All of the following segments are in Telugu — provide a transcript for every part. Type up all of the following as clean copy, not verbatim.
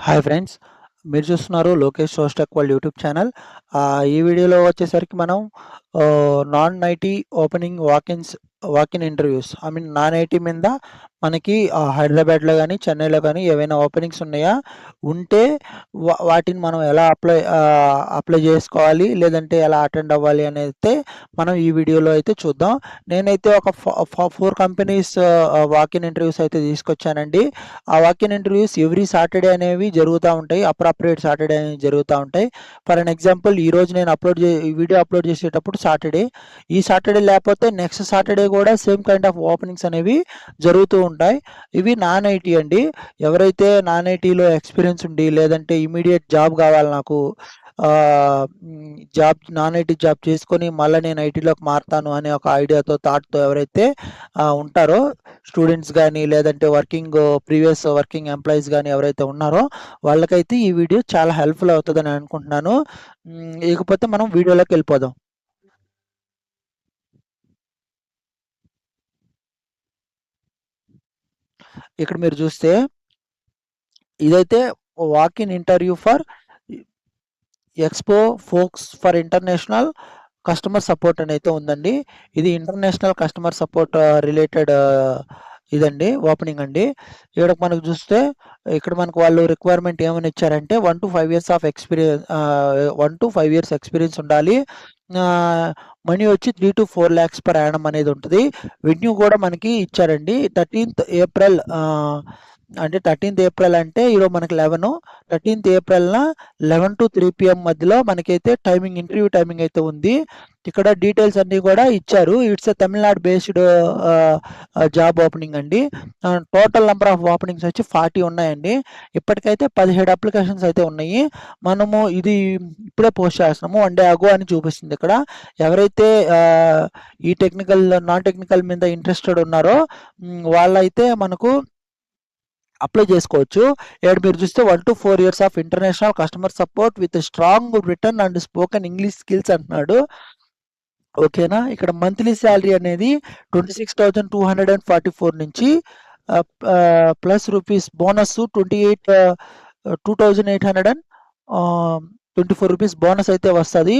హాయ్ ఫ్రెండ్స్, మీరు చూస్తున్నారు లోకేష్ సోస్టెక్ వరల్డ్ యూట్యూబ్ ఛానల్. ఈ వీడియోలో వచ్చేసరికి మనం non IT opening walk-in interviews non IT మీద మనకి హైదరాబాద్లో కానీ చెన్నైలో కానీ ఏవైనా ఓపెనింగ్స్ ఉన్నాయా, ఉంటే వాటిని మనం ఎలా అప్లై చేసుకోవాలి, లేదంటే ఎలా అటెండ్ అవ్వాలి అని అయితే మనం ఈ వీడియోలో అయితే చూద్దాం. నేనైతే ఒక 4 కంపెనీస్ వాకిన్ ఇంటర్వ్యూస్ అయితే తీసుకొచ్చానండి. ఆ వాకిన్ ఇంటర్వ్యూస్ ఎవ్రీ సాటర్డే అనేవి జరుగుతూ ఉంటాయి. అప్రాప్రియేట్ సాటర్డే అనేవి జరుగుతూ ఉంటాయి. ఫర్ అన్ ఎగ్జాంపుల్, ఈరోజు నేను వీడియో అప్లోడ్ చేసేటప్పుడు సాటర్డే. ఈ సాటర్డే లేకపోతే నెక్స్ట్ సాటర్డే కూడా సేమ్ కైండ్ ఆఫ్ ఓపెనింగ్స్ అనేవి జరుగుతూ ఉంటాయి. ఇవి నాన్ ఐటీ అండి. ఎవరైతే నాన్ ఐటీలో ఎక్స్పీరియన్స్ ఉండి, లేదంటే ఇమీడియట్ జాబ్ కావాలి నాకు, నాన్ ఐటీ జాబ్ చేసుకొని మళ్ళీ నేను ఐటీలోకి మారుతాను అనే ఒక ఐడియాతో, థాట్తో ఎవరైతే ఉంటారో, స్టూడెంట్స్ కానీ లేదంటే ప్రీవియస్ వర్కింగ్ ఎంప్లాయీస్ కానీ ఎవరైతే ఉన్నారో వాళ్ళకైతే ఈ వీడియో చాలా హెల్ప్ఫుల్ అవుతుందని అనుకుంటున్నాను. ఇకపోతే మనం వీడియోలోకి వెళ్ళిపోదాం. ఇక్కడ మీరు చూస్తే ఇదైతే walk in interview for expo folks for international customer support అని అయితే ఉందండి. ఇది ఇంటర్నేషనల్ కస్టమర్ సపోర్ట్ రిలేటెడ్ ఇదండి, ఓపెనింగ్ అండి. ఇక్కడ మనకు చూస్తే ఇక్కడ మనకు వాళ్ళు రిక్వైర్మెంట్ ఏమని ఇచ్చారంటే 1 to 5 years of experience, 1 to 5 years experience ఉండాలి. మనీ వచ్చి 3 to 4 lakhs per annum అనేది ఉంటుంది. వెన్యూ కూడా మనకి ఇచ్చారండి. 13th ఏప్రిల్, అంటే 13th ఏప్రిల్ అంటే ఈరోజు మనకి 11, 13th ఏప్రిల్న 11 to 3 PM మధ్యలో మనకైతే ఇంటర్వ్యూ టైమింగ్ అయితే ఉంది. ఇక్కడ డీటెయిల్స్ అన్నీ కూడా ఇచ్చారు. It's a Tamil Nadu based job opening అండి. టోటల్ నెంబర్ ఆఫ్ ఓపెనింగ్స్ వచ్చి 40 ఉన్నాయండి. ఇప్పటికైతే 17 అప్లికేషన్స్ అయితే ఉన్నాయి. మనము ఇది ఇప్పుడే పోస్ట్ చేస్తున్నాము, 1 day ago అని చూపిస్తుంది ఇక్కడ. ఎవరైతే ఈ నాన్ టెక్నికల్ మీద ఇంట్రెస్టెడ్ ఉన్నారో వాళ్ళైతే మనకు అప్లై చేసుకోవచ్చు. ఇక్కడ మీరు చూస్తే 1 to 4 years of international customer support with strong return and spoken English skills అంటున్నాడు. ఓకేనా. ఇక్కడ మంత్లీ శాలరీ అనేది 26,244 నుంచి plus rupees bonus 2,824 rupees bonus అయితే వస్తుంది.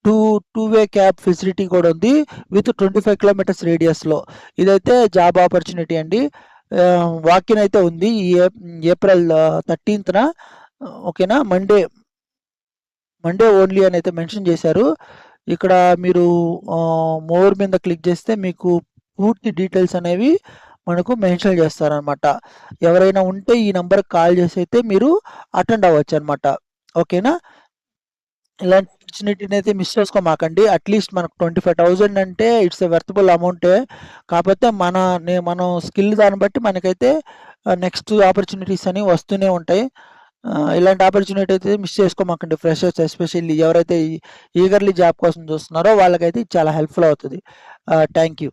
టూ వే క్యాబ్ ఫెసిలిటీ కూడా ఉంది విత్ 25 kilometers రేడియస్లో. ఇదైతే జాబ్ ఆపర్చునిటీ అండి. వాకిన్ అయితే ఉంది ఈ ఏప్రిల్ 13th. ఓకేనా. మండే ఓన్లీ అని అయితే మెన్షన్ చేశారు. ఇక్కడ మీరు మోర్ మీద క్లిక్ చేస్తే మీకు పూర్తి డీటెయిల్స్ అనేవి మనకు మెన్షన్ చేస్తారనమాట. ఎవరైనా ఉంటే ఈ నెంబర్కి కాల్ చేసి అయితే మీరు అటెండ్ అవ్వచ్చు అనమాట. ఓకేనా. ఇలాంటి ఆపర్చునిటీని అయితే మిస్ చేసుకోమాకండి. అట్లీస్ట్ మనకు 25,000 అంటే ఇట్స్ ఎ వర్తబుల్ అమౌంటే. కాకపోతే మనం స్కిల్ దాన్ని బట్టి మనకైతే నెక్స్ట్ ఆపర్చునిటీస్ అని వస్తూనే ఉంటాయి. ఇలాంటి ఆపర్చునిటీ అయితే మిస్ చేసుకోమాకండి. ఫ్రెషర్స్ ఎస్పెషల్లీ ఎవరైతే ఈగర్లీ జాబ్ కోసం చూస్తున్నారో వాళ్ళకైతే చాలా హెల్ప్ఫుల్ అవుతుంది. Thank you.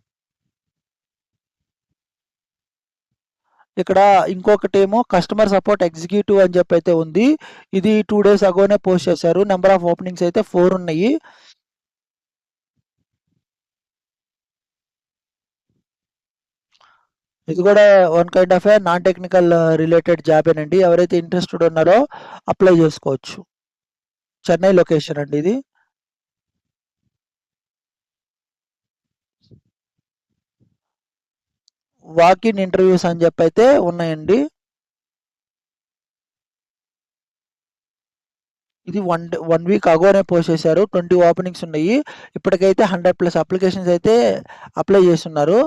ఇక్కడ ఇంకొకటేమో కస్టమర్ సపోర్ట్ ఎగ్జిక్యూటివ్ అని చెప్పి అయితే ఉంది. ఇది 2 days అగోనే పోస్ట్ చేశారు. నెంబర్ ఆఫ్ ఓపెనింగ్స్ అయితే 4 ఉన్నాయి. ఇది కూడా one kind of a non technical related జాబేనండి. ఎవరైతే ఇంట్రెస్టెడ్ ఉన్నారో అప్లై చేసుకోవచ్చు. చెన్నై లొకేషన్ అండి ఇది. వాకిన్ ఇంటర్వ్యూస్ అని చెప్పి అయితే ఉన్నాయండి. ఇది 1 week అగోనే పోస్ట్ చేశారు. 20 ఓపెనింగ్స్ ఉన్నాయి. ఇప్పటికైతే 100+ అప్లికేషన్స్ అయితే అప్లై చేస్తున్నారు.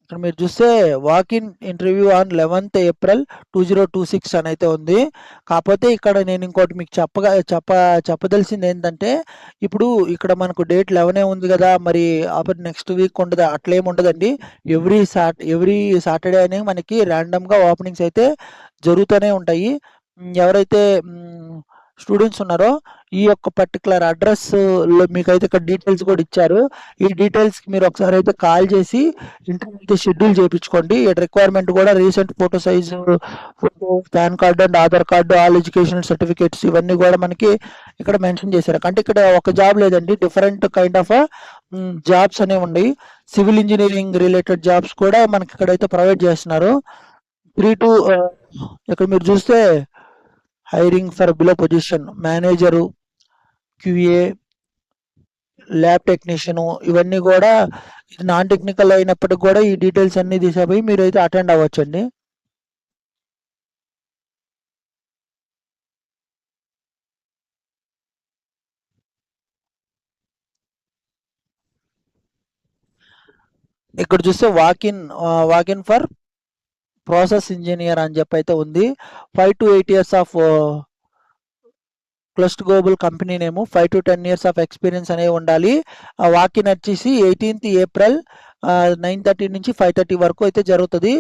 ఇక్కడ మీరు చూస్తే walk in interview on 11th April 2026 అని అయితే ఉంది. కాకపోతే ఇక్కడ నేను ఇంకోటి మీకు చెప్పదలిసింది ఏంటంటే, ఇప్పుడు ఇక్కడ మనకు డేట్ 11 ఉంది కదా, మరి అప్పుడు నెక్స్ట్ వీక్ ఉండదు, అట్లేం ఉండదండి. ఎవ్రీ సాటర్డే అనేది మనకి ర్యాండమ్గా ఓపెనింగ్స్ అయితే జరుగుతూనే ఉంటాయి. ఎవరైతే స్టూడెంట్స్ ఉన్నారో ఈ యొక్క పర్టికులర్ అడ్రస్లో మీకైతే ఇక్కడ డీటెయిల్స్ కూడా ఇచ్చారు. ఈ డీటెయిల్స్కి మీరు ఒకసారి అయితే కాల్ చేసి ఇంటర్వ్యూ అయితే షెడ్యూల్ చేయించుకోండి. రిక్వైర్మెంట్ కూడా recent photo size photo, pan card and Aadhaar card, all educational certificates ఇవన్నీ కూడా మనకి ఇక్కడ మెన్షన్ చేశారు. అంటే ఇక్కడ ఒక జాబ్ లేదండి, డిఫరెంట్ కైండ్ ఆఫ్ జాబ్స్ అనేవి ఉన్నాయి. సివిల్ ఇంజనీరింగ్ రిలేటెడ్ జాబ్స్ కూడా మనకి ఇక్కడైతే ప్రొవైడ్ చేస్తున్నారు. 3 to ఇక్కడ మీరు చూస్తే hiring for below position manager, QA, lab technician, ఇవన్నీ కూడా ఇది నాన్ టెక్నికల్ అయినప్పటికి కూడా ఈ డీటెయిల్స్ అన్ని తీసేపోయి మీరైతే అటెండ్ అవ్వచ్చండి. ఇక్కడ చూస్తే వాకిన్ ఫర్ ప్రాసెస్ ఇంజనీర్ అని చెప్పి అయితే ఉంది. 5 to 8 years ఆఫ్ క్లస్ట్ global company name, 5 to 10 years of experience అనేవి ఉండాలి. వాకిన్ వచ్చేసి 18th April 9:30 నుంచి 5:30 వరకు అయితే జరుగుతుంది.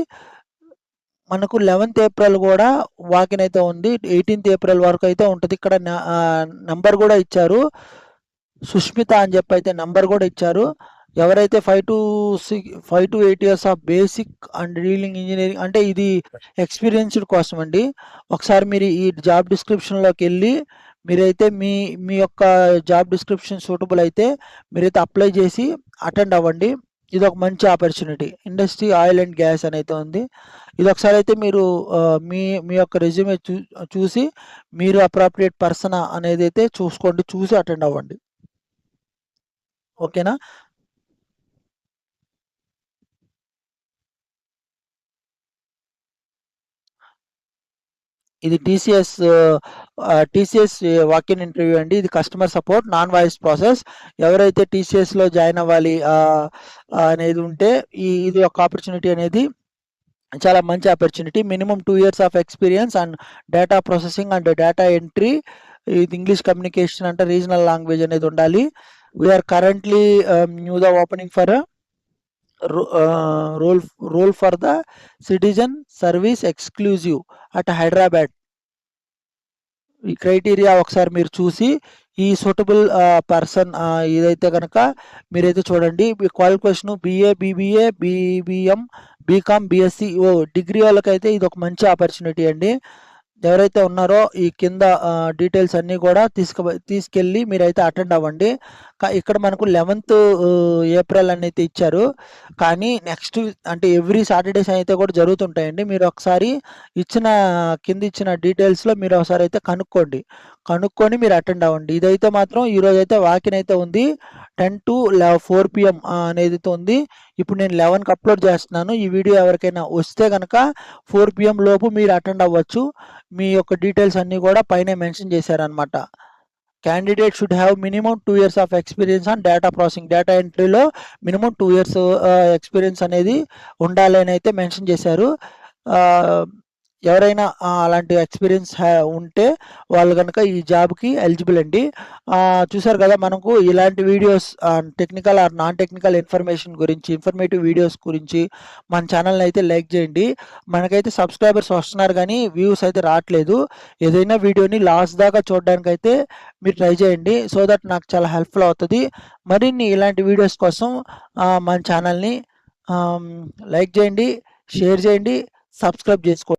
మనకు 11th April కూడా వాకిన్ అయితే ఉంది. 18th April వరకు అయితే ఉంటుంది. ఇక్కడ నంబర్ కూడా ఇచ్చారు, సుష్మిత అని చెప్పి అయితే నంబర్ కూడా ఇచ్చారు. ఎవరైతే 5 to 8 years of basic and dealing engineering అంటే ఇది ఎక్స్పీరియన్స్డ్ కోసం అండి. ఒకసారి మీరు ఈ జాబ్ డిస్క్రిప్షన్లోకి వెళ్ళి మీరైతే మీ యొక్క జాబ్ డిస్క్రిప్షన్ సూటబుల్ అయితే మీరైతే అప్లై చేసి అటెండ్ అవ్వండి. ఇది ఒక మంచి opportunity. Industry oil and gas అని అయితే ఉంది. ఇది ఒకసారి అయితే మీరు మీ యొక్క రెజ్యూమే చూసి మీరు అప్రాప్రియేట్ పర్సన్ అనేది అయితే చూసుకోండి, చూసి అటెండ్ అవ్వండి. ఓకేనా? ఇది టీసీఎస్ వాకిన్ ఇంటర్వ్యూ అండి. ఇది customer support non voice process. ఎవరైతే టీసీఎస్లో జాయిన్ అవ్వాలి అనేది ఉంటే ఇది ఒక ఆపర్చునిటీ అనేది చాలా మంచి opportunity. Minimum 2 years of experience and data processing and data entry. ఇది ఇంగ్లీష్ కమ్యూనికేషన్ అంటే రీజనల్ లాంగ్వేజ్ అనేది ఉండాలి. We're currently new the opening for role for the citizen service exclusive at Hyderabad. ఈ క్రైటీరియా ఒకసారి మీరు చూసి ఈ సూటబుల్ పర్సన్ ఇదైతే కనుక మీరైతే చూడండి. Qualification BA, BBA, BBM, BCom, BSc degree వాళ్ళకైతే ఇది ఒక మంచి ఆపర్చునిటీ అండి. ఎవరైతే ఉన్నారో ఈ కింద డీటెయిల్స్ అన్నీ కూడా తీసుకెళ్ళి మీరైతే అటెండ్ అవ్వండి. ఇక్కడ మనకు 11th April అనేది ఇచ్చారు, కానీ నెక్స్ట్ అంటే ఎవ్రీ సాటర్డేస్ అయితే కూడా జరుగుతుంటాయండి. మీరు ఒకసారి కింద ఇచ్చిన డీటెయిల్స్లో మీరు ఒకసారి అయితే కనుక్కొని మీరు అటెండ్ అవ్వండి. ఇదైతే మాత్రం ఈరోజు అయితే వాకిన్ అయితే ఉంది. 10 to 4 PM అనేది ఉంది. ఇప్పుడు నేను 11కి అప్లోడ్ చేస్తున్నాను. ఈ వీడియో ఎవరికైనా వస్తే కనుక 4 PM లోపు మీరు అటెండ్ అవ్వచ్చు. మీ యొక్క డీటెయిల్స్ అన్నీ కూడా పైన మెన్షన్ చేశారనమాట. Candidate should have minimum 2 years of experience on data processing. Data ఎంట్రీలో మినిమం 2 years ఎక్స్పీరియన్స్ అనేది ఉండాలి అని అయితే మెన్షన్ చేశారు. ఎవరైనా అలాంటి ఎక్స్పీరియన్స్ ఉంటే వాళ్ళు కనుక ఈ జాబ్కి ఎలిజిబుల్ అండి. చూసారు కదా, మనకు ఇలాంటి videos technical are non technical informative videos గురించి మన ఛానల్ని అయితే లైక్ చేయండి. మనకైతే సబ్స్క్రైబర్స్ వస్తున్నారు కానీ వ్యూస్ అయితే రావట్లేదు. ఏదైనా వీడియోని లాస్ట్ దాకా చూడడానికి అయితే మీరు ట్రై చేయండి, సో దట్ నాకు చాలా హెల్ప్ఫుల్ అవుతుంది. మరిన్ని ఇలాంటి వీడియోస్ కోసం మన ఛానల్ని లైక్ చేయండి, షేర్ చేయండి, సబ్స్క్రైబ్ చేసుకోండి.